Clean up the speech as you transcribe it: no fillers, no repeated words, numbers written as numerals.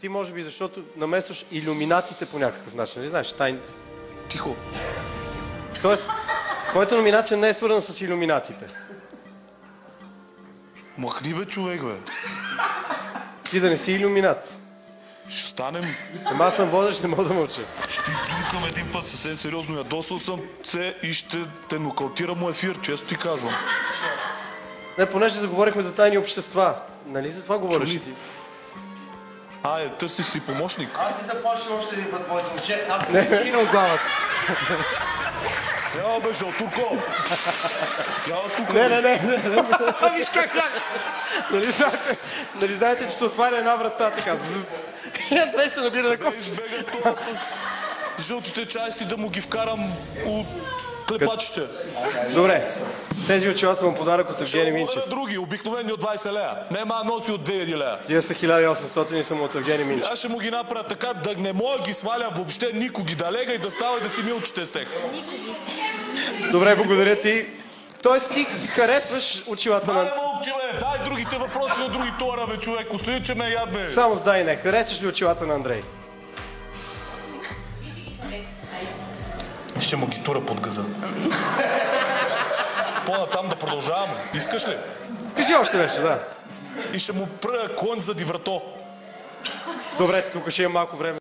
Ти може би, защото намесваш илюминатите по някакъв начин, не знаеш, Тихо. Тоест, твоята номинация не е свързана с илюминатите. Махни бе, човек, бе. Ти да не си илюминат. Ще станем. Ама аз съм водещ, не мога да мълча. Ще издункам един път съвсем сериозно. Ядосал съм се и ще те нокаутирам му ефир, често ти казвам. Не, понеже заговорихме за тайни общества. Нали за това говориш ти? Търсиш си помощник. Аз си започвам още един път, моето момче. Аз Не стигна от главата. Яо бе, Жълтурко! Яо тук! Не. Виж как нали знаете, че се отваря една врата така. И Андрей се набира на копче. Избега това с жълтите чайси да му ги вкарам от клепачите. Добре. Тези очила са му подарък от Евгений Минчев. Ще други, обикновени от 20 лея. Нема носи от 2000 лея. Тия са 1800 и съм от Евгений Минчев. Аз ще му ги направя така, да не мога ги сваля въобще никога, да лега и да става и да си милчите с тех. Добре, благодаря ти. Тоест ти харесваш очилата на... Не мълчи, бе, дай другите въпроси на други тора, бе, човек. Остави, че ме яд, бе. Само сдай не. Харесваш ли очилата на Андрей? Ще му ги тура под газа. По-натам да продължаваме. Искаш ли? Кажи още нещо, да. И ще му пръя конь зади врато. Добре, тук ще има малко време.